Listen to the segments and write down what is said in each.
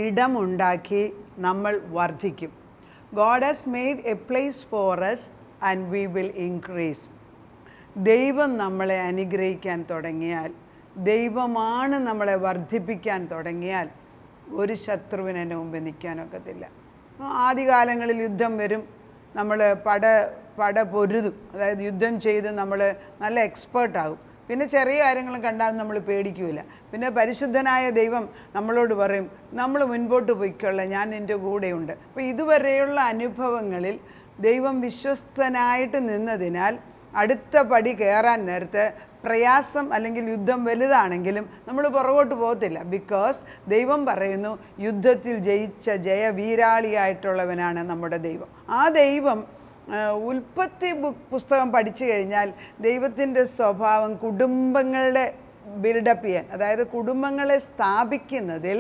ഇടമുണ്ടാക്കി നമ്മൾ വർദ്ധിക്കും. God has made A place for us and we will increase. ദൈവം നമ്മളെ അനുഗ്രഹിക്കാൻ തുടങ്ങിയാൽ, ദൈവമാണ് നമ്മളെ വർദ്ധിപ്പിക്കാൻ തുടങ്ങിയാൽ, ഒരു ശത്രുവിന് എൻ്റെ മുമ്പ് നിൽക്കാനൊക്കത്തില്ല. ആദ്യകാലങ്ങളിൽ യുദ്ധം വരും, നമ്മൾ പട പൊരുതും, അതായത് യുദ്ധം ചെയ്ത് നമ്മൾ നല്ല എക്സ്പേർട്ടാകും. പിന്നെ ചെറിയ കാര്യങ്ങളും കണ്ടാൽ നമ്മൾ പേടിക്കില്ല. പിന്നെ പരിശുദ്ധനായ ദൈവം നമ്മളോട് പറയും, നമ്മൾ മുൻപോട്ട് പോയിക്കൊള്ളാം, ഞാൻ നിൻ്റെ കൂടെയുണ്ട്. അപ്പോൾ ഇതുവരെയുള്ള അനുഭവങ്ങളിൽ ദൈവം വിശ്വസ്തനായിട്ട് നിന്നതിനാൽ അടുത്ത പടി കയറാൻ നേരത്തെ പ്രയാസം അല്ലെങ്കിൽ യുദ്ധം വലുതാണെങ്കിലും നമ്മൾ പുറകോട്ട് പോകത്തില്ല. ബിക്കോസ് ദൈവം പറയുന്നു, യുദ്ധത്തിൽ ജയിച്ച ജയവീരാളിയായിട്ടുള്ളവനാണ് നമ്മുടെ ദൈവം. ആ ദൈവം ഉൽപ്പത്തി പുസ്തകം പഠിച്ചു കഴിഞ്ഞാൽ ദൈവത്തിൻ്റെ സ്വഭാവം കുടുംബങ്ങളുടെ ബിൽഡപ്പ് ചെയ്യാൻ, അതായത് കുടുംബങ്ങളെ സ്ഥാപിക്കുന്നതിൽ,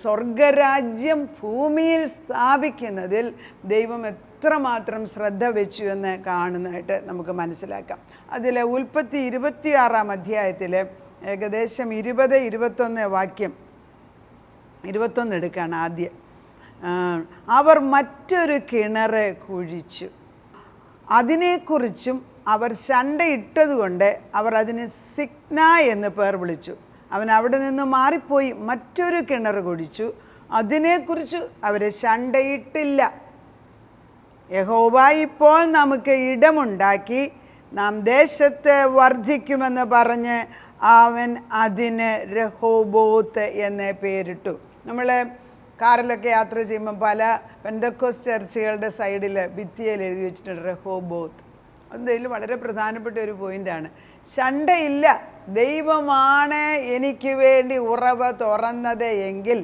സ്വർഗരാജ്യം ഭൂമിയിൽ സ്ഥാപിക്കുന്നതിൽ ദൈവം എത്രമാത്രം ശ്രദ്ധ വെച്ചു എന്ന് കാണുന്നതായിട്ട് നമുക്ക് മനസ്സിലാക്കാം. അതിൽ ഉൽപ്പത്തി 26-ാം അധ്യായത്തിൽ ഏകദേശം 20-21 വാക്യം, 21 എടുക്കുകയാണ് ആദ്യം. അവർ മറ്റൊരു കിണറ് കുഴിച്ചു, അതിനെക്കുറിച്ചും അവർ ശണ്ടയിട്ടതുകൊണ്ട് അവർ അതിന് സിഗ്ന എന്ന് പേർ വിളിച്ചു. അവൻ അവിടെ നിന്ന് മാറിപ്പോയി മറ്റൊരു കിണർ കുഴിച്ചു, അതിനെക്കുറിച്ച് അവർ ശണ്ടയിട്ടില്ല. യഹോവ ഇപ്പോൾ നമുക്ക് ഇടമുണ്ടാക്കി നാം ദേശത്തെ വർദ്ധിക്കുമെന്ന് പറഞ്ഞ് അവൻ അതിന് രഹോബോത്ത് എന്ന് പേരിട്ടു. നമ്മൾ കാറിലൊക്കെ യാത്ര ചെയ്യുമ്പോൾ പല പെന്തക്കോസ്റ്റ് ചർച്ചുകളുടെ സൈഡിൽ ഭിത്തിയിൽ എഴുതി വെച്ചിട്ടുണ്ട് രഹോബോത്ത്. അതിൽ വളരെ പ്രധാനപ്പെട്ട ഒരു പോയിൻ്റാണ്. ശണ്ടയില്ല, ദൈവമാണ് എനിക്ക് വേണ്ടി ഉറവ തുറന്നത് എങ്കിൽ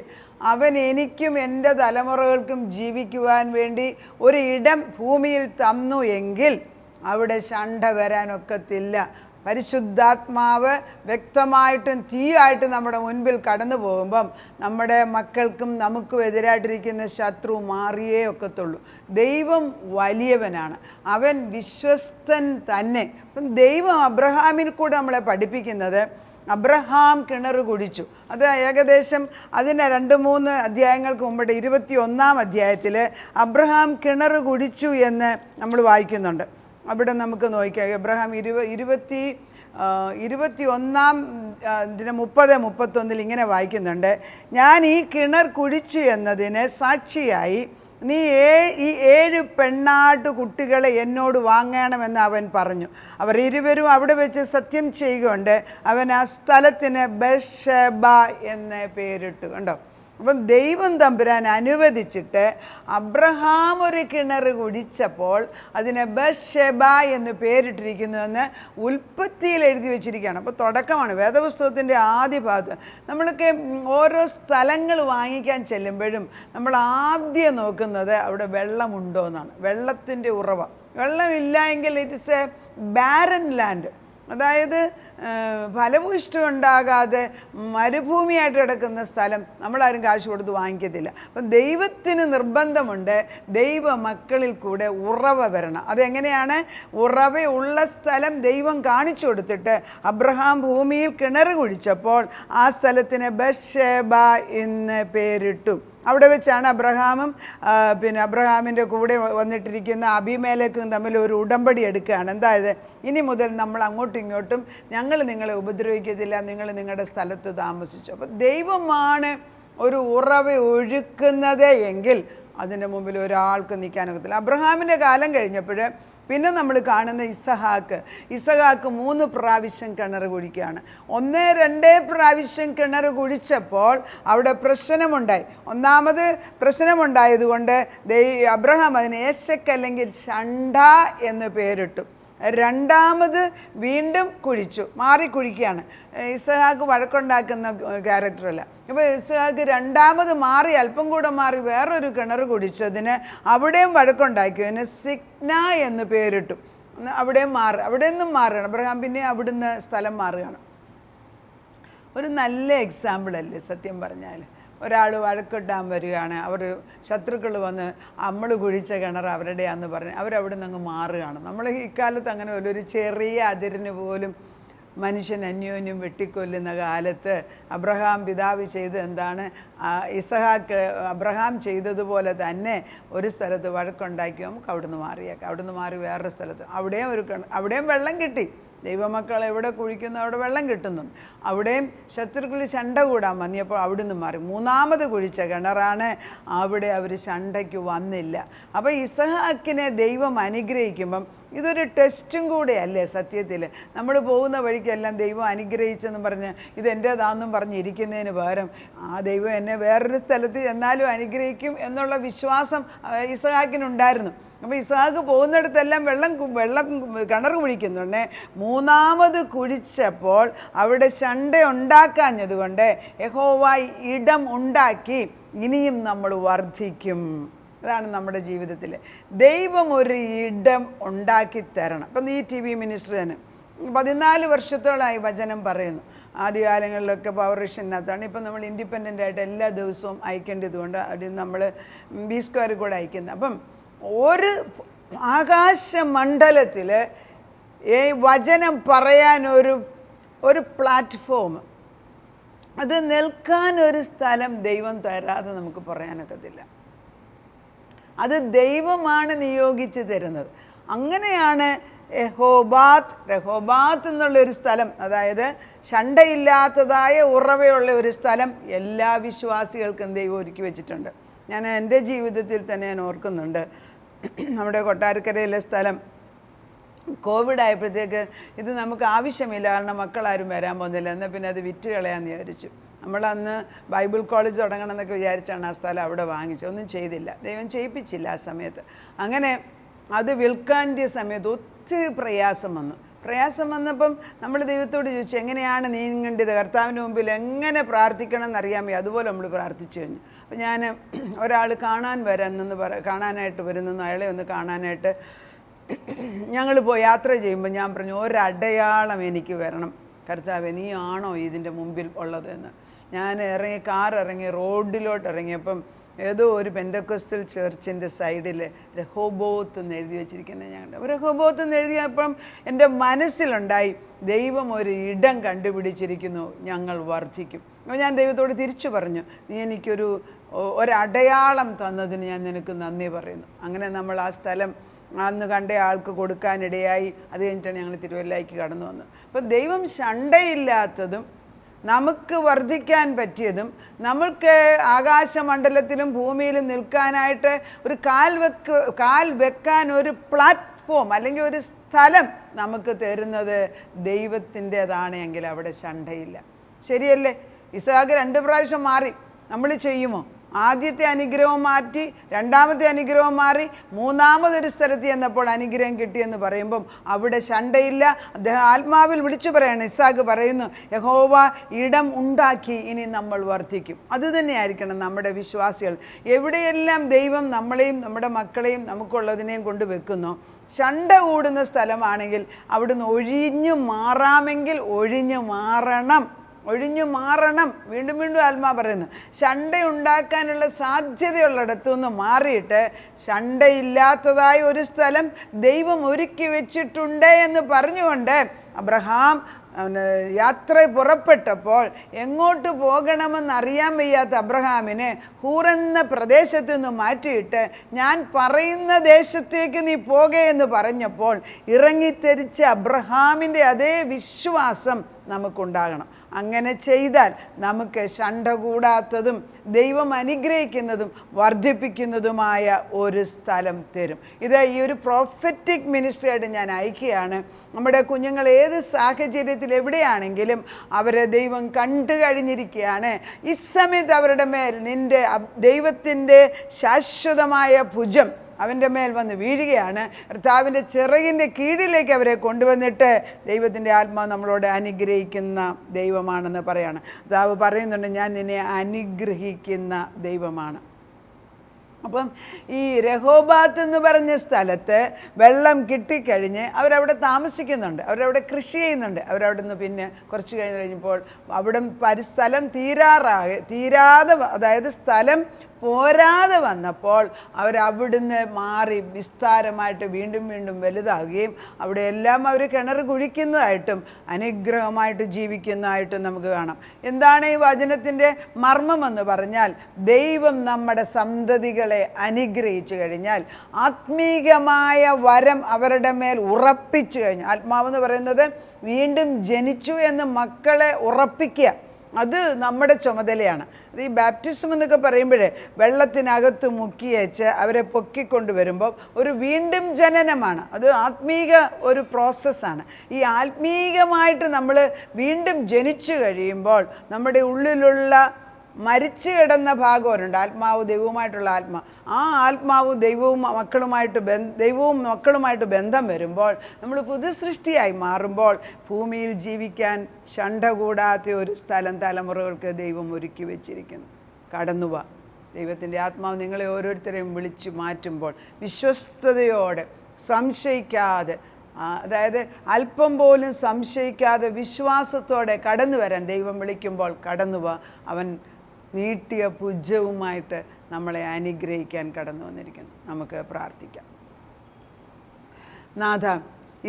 അവൻ എനിക്കും എൻ്റെ തലമുറകൾക്കും ജീവിക്കുവാൻ വേണ്ടി ഒരു ഇടം ഭൂമിയിൽ തന്നു എങ്കിൽ അവിടെ ശണ്ട വരാനൊക്കത്തില്ല. പരിശുദ്ധാത്മാവ് വ്യക്തമായിട്ടും തീയായിട്ട് നമ്മുടെ മുൻപിൽ കടന്നു പോകുമ്പം നമ്മുടെ മക്കൾക്കും നമുക്കും എതിരായിട്ടിരിക്കുന്ന ശത്രു മാറിയേ ഒക്കത്തുള്ളൂ. ദൈവം വലിയവനാണ്, അവൻ വിശ്വസ്തൻ തന്നെ. അപ്പം ദൈവം അബ്രഹാമിൽ കൂടെ നമ്മളെ പഠിപ്പിക്കുന്നത്, അബ്രഹാം കിണർ കുഴിച്ചു. അത് ഏകദേശം അതിന് 2-3 അധ്യായങ്ങൾക്ക് മുമ്പ് 21-ാം അധ്യായത്തിൽ അബ്രഹാം കിണർ കുഴിച്ചു എന്ന് നമ്മൾ വായിക്കുന്നുണ്ട്. അവിടെ നമുക്ക് നോക്കിയാൽ അബ്രഹാം 21-ാം 30-31 ഇങ്ങനെ വായിക്കുന്നുണ്ട്, ഞാൻ ഈ കിണർ കുഴിച്ചു എന്നതിന് സാക്ഷിയായി നീ ഈ 7 പെണ്ണാട്ടു കുട്ടികളെ എന്നോട് വാങ്ങണമെന്ന് അവൻ പറഞ്ഞു. അവർ ഇരുവരും അവിടെ വെച്ച് സത്യം ചെയ്യുകൊണ്ട് അവൻ ആ സ്ഥലത്തിന് ബേർഷെബ എന്ന് പേരിട്ടു. കണ്ടോ? അപ്പം ദൈവം തമ്പുരാൻ അനുവദിച്ചിട്ട് അബ്രഹാം ഒരു കിണർ കുഴിച്ചപ്പോൾ അതിനെ ബേർഷെബ എന്ന് പേരിട്ടിരിക്കുന്നുവെന്ന് ഉൽപ്പത്തിയിൽ എഴുതി വെച്ചിരിക്കുകയാണ്. അപ്പോൾ തുടക്കമാണ് വേദപുസ്തകത്തിൻ്റെ ആദ്യ ഭാഗത്ത്. നമ്മളൊക്കെ ഓരോ സ്ഥലങ്ങൾ വാങ്ങിക്കാൻ ചെല്ലുമ്പോഴും നമ്മൾ ആദ്യം നോക്കുന്നത് അവിടെ വെള്ളമുണ്ടോ എന്നാണ്, വെള്ളത്തിൻ്റെ ഉറവ. വെള്ളമില്ല എങ്കിൽ it is a barren land, അതായത് ഫലഭൂയിഷ്ഠം ഉണ്ടാകാതെ മരുഭൂമിയായിട്ട് കിടക്കുന്ന സ്ഥലം നമ്മളാരും കാശ് കൊടുത്ത് വാങ്ങിക്കത്തില്ല. അപ്പം ദൈവത്തിന് നിർബന്ധമുണ്ട് ദൈവ മക്കളിൽ കൂടെ ഉറവ വരണം. അതെങ്ങനെയാണ്? ഉറവയുള്ള സ്ഥലം ദൈവം കാണിച്ചു കൊടുത്തിട്ട് അബ്രഹാം ഭൂമിയിൽ കിണർ കുഴിച്ചപ്പോൾ ആ സ്ഥലത്തിന് ബേർഷെബ എന്ന് പേരിട്ടു. അവിടെ വെച്ചാണ് അബ്രഹാമും അബ്രഹാമിൻ്റെ കൂടെ വന്നിട്ടിരിക്കുന്ന അബീമേലെക്കും തമ്മിൽ ഒരു ഉടമ്പടി എടുക്കുകയാണ്. എന്തായത്? ഇനി മുതൽ നമ്മൾ അങ്ങോട്ടും ഇങ്ങോട്ടും ഞങ്ങൾ നിങ്ങളെ ഉപദ്രവിക്കത്തില്ല, നിങ്ങൾ നിങ്ങളുടെ സ്ഥലത്ത് താമസിച്ചു. അപ്പം ദൈവമാണ് ഒരു ഉറവ ഒഴുക്കുന്നത് എങ്കിൽ അതിൻ്റെ മുമ്പിൽ ഒരാൾക്ക് നിൽക്കാനൊക്കത്തില്ല. അബ്രഹാമിൻ്റെ കാലം കഴിഞ്ഞപ്പോൾ പിന്നെ നമ്മൾ കാണുന്ന ഇസഹാക്ക് 3 പ്രാവശ്യം കിണർ കുഴിക്കുകയാണ്. 1-2 പ്രാവശ്യം കിണർ കുഴിച്ചപ്പോൾ അവിടെ പ്രശ്നമുണ്ടായി. ഒന്നാമത് പ്രശ്നമുണ്ടായതുകൊണ്ട് അബ്രഹാം അതിന് ഏശക്ക് അല്ലെങ്കിൽ ഷണ്ട എന്ന് പേരിട്ടു. രണ്ടാമത് വീണ്ടും കുഴിച്ചു, മാറി കുഴിക്കുകയാണ്. ഇസഹാക്ക് വഴക്കുണ്ടാക്കുന്ന ക്യാരക്ടറല്ല. അപ്പോൾ ഇസഹാക്ക് രണ്ടാമത് മാറി, അല്പം കൂടെ മാറി വേറൊരു കിണർ കുടിച്ചതിന് അവിടെയും വഴക്കുണ്ടാക്കിയതിന് സിഗ്ന എന്ന് പേരിട്ടു. അവിടെയും അവിടെ നിന്നും മാറുകയാണ് അബ്രഹാം. പിന്നെ അവിടുന്ന് സ്ഥലം മാറുകയാണ്. ഒരു നല്ല എക്സാമ്പിൾ അല്ലേ സത്യം പറഞ്ഞാൽ? ഒരാൾ വഴക്കിട്ടാൻ വരികയാണ്, അവർ ശത്രുക്കൾ വന്ന് നമ്മൾ കുഴിച്ച കിണർ അവരുടെയാന്ന് പറഞ്ഞ് അവരവിടെ നിന്ന് അങ്ങ് മാറുകയാണ്. നമ്മൾ ഇക്കാലത്ത് അങ്ങനെ ഒരു ചെറിയ അതിരിന് പോലും മനുഷ്യൻ അന്യോന്യം വെട്ടിക്കൊല്ലുന്ന കാലത്ത് അബ്രഹാം പിതാവ് ചെയ്ത് എന്താണ്? ഇസഹാക്ക് അബ്രഹാം ചെയ്തതുപോലെ തന്നെ ഒരു സ്ഥലത്ത് വഴക്കുണ്ടാക്കി നമുക്ക് അവിടുന്ന് മാറിയേക്കാം. അവിടുന്ന് മാറി വേറൊരു സ്ഥലത്ത് അവിടെയും വെള്ളം കിട്ടി. ദൈവമക്കൾ എവിടെ കുഴിക്കുന്നു അവിടെ വെള്ളം കിട്ടുന്നുണ്ട്. അവിടെയും ശത്രുക്കളിൽ ശണ്ട കൂടാൻ വന്നിയപ്പോൾ അവിടുന്ന് മാറി. മൂന്നാമത് കുഴിച്ച കിണറാണ്, അവിടെ അവർ ശണ്ടയ്ക്ക് വന്നില്ല. അപ്പോൾ ഇസഹാക്കിനെ ദൈവം അനുഗ്രഹിക്കുമ്പം ഇതൊരു ടെസ്റ്റും കൂടെയല്ലേ സത്യത്തിൽ? നമ്മൾ പോകുന്ന വഴിക്കെല്ലാം ദൈവം അനുഗ്രഹിച്ചെന്ന് പറഞ്ഞ് ഇതെൻ്റേതാണെന്നും പറഞ്ഞിരിക്കുന്നതിന് പകരം ആ ദൈവം എന്നെ വേറൊരു സ്ഥലത്ത് ചെന്നാലും അനുഗ്രഹിക്കും എന്നുള്ള വിശ്വാസം ഇസഹാക്കിനുണ്ടായിരുന്നു. അപ്പോൾ ഇസഹാക്ക് പോകുന്നിടത്തെല്ലാം വെള്ളം കിണർ കുഴിക്കുന്നുണ്ട്. മൂന്നാമത് കുഴിച്ചപ്പോൾ അവിടെ ശണ്ട ഉണ്ടാക്കാഞ്ഞതുകൊണ്ട് യഹോവ ഇടം ഉണ്ടാക്കി, ഇനിയും നമ്മൾ വർദ്ധിക്കും. അതാണ് നമ്മുടെ ജീവിതത്തിൽ ദൈവം ഒരു ഇടം ഉണ്ടാക്കി തരണം. ഇപ്പം ഈ TV മിനിസ്റ്റർ തന്നെ 14 വർഷത്തോളമായി വചനം പറയുന്നു. ആദ്യകാലങ്ങളിലൊക്കെ പവർ വിഷനകത്താണ്. ഇപ്പം നമ്മൾ ഇൻഡിപെൻഡൻ്റ് ആയിട്ട് എല്ലാ ദിവസവും അയക്കേണ്ടതുകൊണ്ട് അതിൽ നമ്മൾ B² കൂടെ അയക്കുന്നത്. അപ്പം ഒരു ആകാശമണ്ഡലത്തിൽ ഈ വചനം പറയാൻ ഒരു പ്ലാറ്റ്ഫോം, അത് നിൽക്കാൻ ഒരു സ്ഥലം ദൈവം തരാതെ നമുക്ക് പറയാനൊക്കത്തില്ല. അത് ദൈവമാണ് നിയോഗിച്ച് തരുന്നത്. അങ്ങനെയാണ് രഹോബാത്ത് എന്നുള്ളൊരു സ്ഥലം, അതായത് ശണ്ടയില്ലാത്തതായ ഉറവയുള്ള ഒരു സ്ഥലം എല്ലാ വിശ്വാസികൾക്കും ദൈവം ഒരുക്കി വെച്ചിട്ടുണ്ട്. ഞാൻ എൻ്റെ ജീവിതത്തിൽ തന്നെ ഞാൻ ഓർക്കുന്നുണ്ട്. നമ്മുടെ കൊട്ടാരക്കരയിലെ സ്ഥലം കോവിഡ് ആയപ്പോഴത്തേക്ക് ഇത് നമുക്ക് ആവശ്യമില്ല, കാരണം മക്കളാരും വരാൻ പോകുന്നില്ല, എന്നാൽ പിന്നെ അത് വിറ്റ് കളയാമെന്ന് വിചാരിച്ചു. നമ്മളന്ന് ബൈബിൾ കോളേജ് തുടങ്ങണം എന്നൊക്കെ വിചാരിച്ചാണ് ആ സ്ഥലം അവിടെ വാങ്ങിച്ചത്. ഒന്നും ചെയ്തില്ല, ദൈവം ചെയ്യിപ്പിച്ചില്ല ആ സമയത്ത്. അങ്ങനെ അത് വിൽക്കാൻ്റെ സമയത്ത് ഒത്തിരി പ്രയാസം വന്നപ്പം നമ്മൾ ദൈവത്തോട് ചോദിച്ചു, എങ്ങനെയാണ് നീങ്ങേണ്ടത്, കർത്താവിന് മുമ്പിൽ എങ്ങനെ പ്രാർത്ഥിക്കണം എന്നറിയാമേ. അതുപോലെ നമ്മൾ പ്രാർത്ഥിച്ചു കഴിഞ്ഞു. അപ്പം ഞാൻ ഒരാൾ കാണാനായിട്ട് വരുന്നെന്ന്, അയാളെ ഒന്ന് കാണാനായിട്ട് ഞങ്ങൾ പോയി യാത്ര ചെയ്യുമ്പോൾ ഞാൻ പറഞ്ഞു, ഒരടയാളം എനിക്ക് വരണം കർത്താവേ, നീ ആണോ ഇതിൻ്റെ മുമ്പിൽ ഉള്ളതെന്ന്. ഞാൻ കാർ ഇറങ്ങി റോഡിലോട്ട് ഇറങ്ങിയപ്പം ഏതോ ഒരു പെന്തക്കോസ്റ്റൽ ചർച്ചിൻ്റെ സൈഡിൽ രഹോബോത്ത് എന്ന് എഴുതി വെച്ചിരിക്കുന്നത് ഞാൻ കണ്ടു. രഹോബോത്ത് എന്ന് എഴുതിയപ്പം എൻ്റെ മനസ്സിലുണ്ടായി, ദൈവം ഒരു ഇടം കണ്ടുപിടിച്ചിരിക്കുന്നു, ഞങ്ങൾ വർദ്ധിക്കും. അപ്പോൾ ഞാൻ ദൈവത്തോട് തിരിച്ചു പറഞ്ഞു, നീ ഒരടയാളം തന്നതിന് ഞാൻ നിനക്ക് നന്ദി പറയുന്നു. അങ്ങനെ നമ്മൾ ആ സ്ഥലം അന്ന് കണ്ട ആൾക്ക് കൊടുക്കാനിടയായി. അത് കഴിഞ്ഞിട്ടാണ് ഞങ്ങൾ തിരുവല്ലയ്ക്ക് കടന്നു വന്നത്. അപ്പം ദൈവം ശണ്ടയില്ലാത്തതും നമുക്ക് വർദ്ധിക്കാൻ പറ്റിയതും നമ്മൾക്ക് ആകാശമണ്ഡലത്തിലും ഭൂമിയിലും നിൽക്കാനായിട്ട് ഒരു കാൽ വെക്കാൻ ഒരു പ്ലാറ്റ്ഫോം അല്ലെങ്കിൽ ഒരു സ്ഥലം നമുക്ക് തരുന്നത് ദൈവത്തിൻ്റെതാണ് എങ്കിൽ അവിടെ ശണ്ടയില്ല. ശരിയല്ലേ? ഇസഹാക്ക് 2 പ്രാവശ്യം മാറി. നമ്മൾ ചെയ്യുമോ? ആദ്യത്തെ അനുഗ്രഹം മാറ്റി, രണ്ടാമത്തെ അനുഗ്രഹം മാറി, മൂന്നാമതൊരു സ്ഥലത്ത് ചെന്നപ്പോൾ അനുഗ്രഹം കിട്ടിയെന്ന് പറയുമ്പം അവിടെ ശണ്ടയില്ല. അദ്ദേഹം ആത്മാവിൽ വിളിച്ചു പറയാണ്. ഇസ്ഹാക്ക് പറയുന്നു, യഹോവ ഇടം ഉണ്ടാക്കി, ഇനി നമ്മൾ വർദ്ധിക്കും. അതുതന്നെയായിരിക്കണം നമ്മുടെ വിശ്വാസികൾ. എവിടെയെല്ലാം ദൈവം നമ്മളെയും നമ്മുടെ മക്കളെയും നമുക്കുള്ളതിനെയും കൊണ്ട് വെക്കുന്നു, ശണ്ട കൂടുന്ന സ്ഥലമാണെങ്കിൽ അവിടുന്ന് ഒഴിഞ്ഞു മാറാമെങ്കിൽ ഒഴിഞ്ഞു മാറണം. വീണ്ടും ആത്മാ പറയുന്നു, ശണ്ടയുണ്ടാക്കാനുള്ള സാധ്യതയുള്ളിടത്തു നിന്ന് മാറിയിട്ട് ശണ്ടയില്ലാത്തതായ ഒരു സ്ഥലം ദൈവം ഒരുക്കി വെച്ചിട്ടുണ്ട് എന്ന് പറഞ്ഞുകൊണ്ട് അബ്രഹാം യാത്ര പുറപ്പെട്ടപ്പോൾ എങ്ങോട്ട് പോകണമെന്നറിയാൻ വയ്യാത്ത അബ്രഹാമിനെ ഹൂറെന്ന പ്രദേശത്ത് നിന്ന് മാറ്റിയിട്ട് ഞാൻ പറയുന്ന ദേശത്തേക്ക് നീ പോകെയെന്ന് പറഞ്ഞപ്പോൾ ഇറങ്ങിത്തിരിച്ച അബ്രഹാമിൻ്റെ അതേ വിശ്വാസം നമുക്കുണ്ടാകണം. അങ്ങനെ ചെയ്താൽ നമുക്ക് ശണ്ട കൂടാത്തതും ദൈവം അനുഗ്രഹിക്കുന്നതും വർദ്ധിപ്പിക്കുന്നതുമായ ഒരു സ്ഥലം തരും. ഇത് ഈ ഒരു പ്രോഫറ്റിക് മിനിസ്ട്രിയായിട്ട് ഞാൻ അയക്കുകയാണ്. നമ്മുടെ കുഞ്ഞുങ്ങൾ ഏത് സാഹചര്യത്തിൽ എവിടെയാണെങ്കിലും അവരെ ദൈവം കണ്ടു കഴിഞ്ഞിരിക്കുകയാണ്. ഈ സമയത്ത് അവരുടെ മേൽ ദൈവത്തിൻ്റെ ശാശ്വതമായ ഭുജം അവൻ്റെ മേൽ വന്ന് വീഴുകയാണ്. കർത്താവിൻ്റെ ചിറകിൻ്റെ കീഴിലേക്ക് അവരെ കൊണ്ടുവന്നിട്ട് ദൈവത്തിൻ്റെ ആത്മാവ് നമ്മളോട് അനുഗ്രഹിക്കുന്ന ദൈവമാണെന്ന് പറയാണ്. കർത്താവ് പറയുന്നുണ്ട്, ഞാൻ നിന്നെ അനുഗ്രഹിക്കുന്ന ദൈവമാണ്. അപ്പം ഈ രഹോബാത്ത് എന്ന് പറഞ്ഞ സ്ഥലത്ത് വെള്ളം കിട്ടിക്കഴിഞ്ഞ് അവരവിടെ താമസിക്കുന്നുണ്ട്, അവരവിടെ കൃഷി ചെയ്യുന്നുണ്ട്. അവരവിടെ നിന്ന് പിന്നെ കുറച്ച് കഴിഞ്ഞപ്പോൾ അവിടെ സ്ഥലം തീരാതെ, അതായത് സ്ഥലം പോരാതെ വന്നപ്പോൾ അവരവിടുന്ന് മാറി വിസ്താരമായിട്ട് വീണ്ടും വീണ്ടും വലുതാകുകയും അവിടെ എല്ലാം അവർ കിണർ കുഴിക്കുന്നതായിട്ടും അനുഗ്രഹമായിട്ട് ജീവിക്കുന്നതായിട്ടും നമുക്ക് കാണാം. എന്താണ് ഈ വചനത്തിൻ്റെ മർമ്മമെന്ന് പറഞ്ഞാൽ, ദൈവം നമ്മുടെ സന്തതികളെ അനുഗ്രഹിച്ചു കഴിഞ്ഞാൽ ആത്മീകമായ വരം അവരുടെ മേൽ ഉറപ്പിച്ചു കഴിഞ്ഞാൽ, ആത്മാവെന്ന് പറയുന്നത് വീണ്ടും ജനിച്ചു എന്ന് മക്കളെ ഉറപ്പിക്കുക, അത് നമ്മുടെ ചുമതലയാണ്. അത് ഈ ബാപ്റ്റിസം എന്നൊക്കെ പറയുമ്പോഴേ വെള്ളത്തിനകത്ത് മുക്കിയേച്ച് അവരെ പൊക്കിക്കൊണ്ട് വരുമ്പോൾ ഒരു വീണ്ടും ജനനമാണ്. അത് ആത്മീക ഒരു പ്രോസസ്സാണ്. ഈ ആത്മീകമായിട്ട് നമ്മൾ വീണ്ടും ജനിച്ചു കഴിയുമ്പോൾ നമ്മുടെ ഉള്ളിലുള്ള മരിച്ചു കിടന്ന ഭാഗമുണ്ട്, ആത്മാവ് ദൈവവുമായിട്ടുള്ള ആത്മാ. ആ ആത്മാവ് ദൈവവും മക്കളുമായിട്ട് ബന്ധം വരുമ്പോൾ നമ്മൾ പുതുസൃഷ്ടിയായി മാറുമ്പോൾ ഭൂമിയിൽ ജീവിക്കാൻ ശണ്ഠ കൂടാത്ത ഒരു സ്ഥലം തലമുറകൾക്ക് ദൈവം ഒരുക്കി വെച്ചിരിക്കുന്നു. കടന്നുവാ. ദൈവത്തിൻ്റെ ആത്മാവ് നിങ്ങളെ ഓരോരുത്തരെയും വിളിച്ചു മാറ്റുമ്പോൾ വിശ്വസ്തയോടെ സംശയിക്കാതെ, അതായത് അല്പം പോലും സംശയിക്കാതെ വിശ്വാസത്തോടെ കടന്നു വരാൻ ദൈവം വിളിക്കുമ്പോൾ കടന്നുവാ. അവൻ നീട്ടിയ ഭുജവുമായിട്ട് നമ്മളെ അനുഗ്രഹിക്കാൻ കടന്നു വന്നിരിക്കുന്നു. നമുക്ക് പ്രാർത്ഥിക്കാം. നാഥ,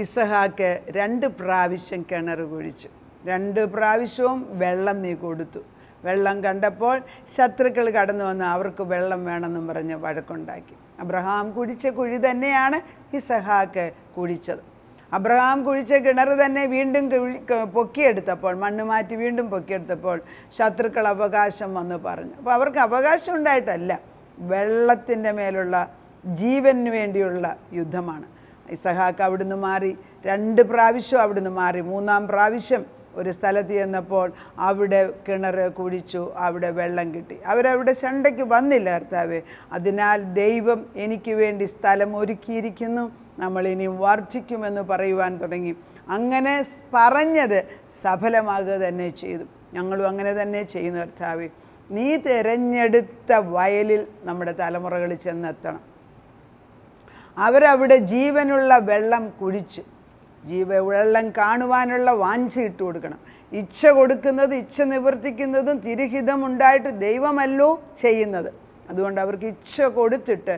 ഇസഹാക്ക് 2 പ്രാവശ്യം കിണർ കുഴിച്ചു. 2 പ്രാവശ്യവും വെള്ളം നീ കൊടുത്തു. വെള്ളം കണ്ടപ്പോൾ ശത്രുക്കൾ കടന്നു വന്ന് അവർക്ക് വെള്ളം വേണമെന്നും പറഞ്ഞ് വഴക്കുണ്ടാക്കി. അബ്രഹാം കുഴിച്ച കുഴി തന്നെയാണ് ഇസഹാക്ക് കുഴിച്ചത്. അബ്രഹാം കുഴിച്ച കിണർ തന്നെ വീണ്ടും പൊക്കിയെടുത്തപ്പോൾ, മണ്ണ് മാറ്റി വീണ്ടും പൊക്കിയെടുത്തപ്പോൾ ശത്രുക്കൾ അവകാശം വന്ന് പറഞ്ഞു. അപ്പോൾ അവർക്ക് അവകാശം ഉണ്ടായിട്ടല്ല, വെള്ളത്തിൻ്റെ മേലുള്ള ജീവന് വേണ്ടിയുള്ള യുദ്ധമാണ്. ഇസഹാക്ക് അവിടുന്ന് മാറി 2 പ്രാവശ്യം അവിടുന്ന് മാറി. 3-ാം പ്രാവശ്യം ഒരു സ്ഥലത്ത് ചെന്നപ്പോൾ അവിടെ കിണർ കുഴിച്ചു, അവിടെ വെള്ളം കിട്ടി. അവരവിടെ ശണ്ടയ്ക്ക് വന്നില്ല കർത്താവേ. അതിനാൽ ദൈവം എനിക്ക് വേണ്ടി സ്ഥലം ഒരുക്കിയിരിക്കുന്നു, നമ്മൾ ഇനിയും വർദ്ധിക്കുമെന്ന് പറയുവാൻ തുടങ്ങി. അങ്ങനെ പറഞ്ഞത് സഫലമാകുക തന്നെ ചെയ്തു. ഞങ്ങളും അങ്ങനെ തന്നെ ചെയ്യുന്നു കർത്താവേ. നീ തിരഞ്ഞെടുത്ത വയലിൽ നമ്മുടെ തലമുറകൾ ചെന്നെത്തണം. അവരവിടെ ജീവനുള്ള വെള്ളം കുഴിച്ച് വെള്ളം കാണുവാനുള്ള വാഞ്ച ഇട്ട് കൊടുക്കണം. ഇച്ഛ കൊടുക്കുന്നത്, ഇച്ഛ നിവർത്തിക്കുന്നതും തിരുഹിതമുണ്ടായിട്ട് ദൈവമല്ലോ ചെയ്യുന്നത്. അതുകൊണ്ട് അവർക്ക് ഇച്ഛ കൊടുത്തിട്ട്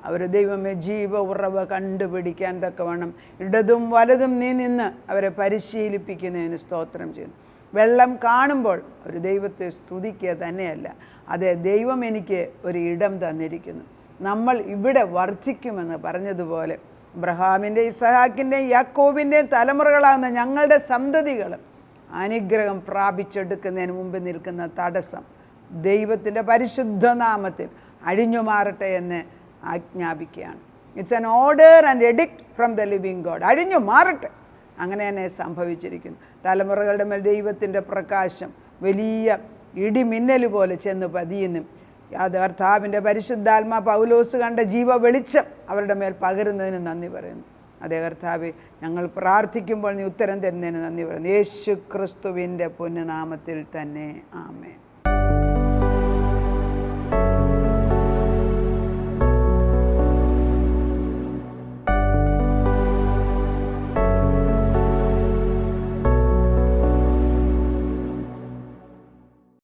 അവർ ദൈവമേ ജീവ ഉറവ കണ്ടുപിടിക്കാൻ തക്കവണ്ണം ഇടതും വലതും നീ നിന്ന് അവരെ പരിശീലിപ്പിക്കുന്നതിന് സ്തോത്രം ചെയ്യുന്നു. വെള്ളം കാണുമ്പോൾ ഒരു ദൈവത്തെ സ്തുതിക്കുക തന്നെയല്ല, അതെ ദൈവം എനിക്ക് ഒരു ഇടം തന്നിരിക്കുന്നു, നമ്മൾ ഇവിടെ വർദ്ധിക്കുമെന്ന് പറഞ്ഞതുപോലെ അബ്രഹാമിൻ്റെ, ഇസഹാക്കിൻ്റെയും യാക്കോബിൻ്റെയും തലമുറകളാകുന്ന ഞങ്ങളുടെ സന്തതികൾ അനുഗ്രഹം പ്രാപിച്ചെടുക്കുന്നതിന് മുമ്പ് നിൽക്കുന്ന തടസ്സം ദൈവത്തിൻ്റെ പരിശുദ്ധ നാമത്തിൽ അഴിഞ്ഞു മാറട്ടെ എന്ന് ആജ്ഞാപിക്കുകയാണ്. It's an order and edict from the living God. അഴിഞ്ഞു മാറട്ടെ. അങ്ങനെ തന്നെ സംഭവിച്ചിരിക്കുന്നു. തലമുറകളുടെ മേൽ ദൈവത്തിൻ്റെ പ്രകാശം വലിയ ഇടിമിന്നൽ പോലെ ചെന്ന് പതിയുന്നു. അത് കർത്താവിൻ്റെ പരിശുദ്ധാത്മാ പൗലോസ് കണ്ട ജീവ വെളിച്ചം അവരുടെ മേൽ പകരുന്നതിന് നന്ദി പറയുന്നു. അതേ കർത്താവേ, ഞങ്ങൾ പ്രാർത്ഥിക്കുമ്പോൾ നീ ഉത്തരം തരുന്നതിന് നന്ദി പറയുന്നു. യേശു ക്രിസ്തുവിൻ്റെ പൊന്നുനാമത്തിൽ തന്നെ ആമേൻ.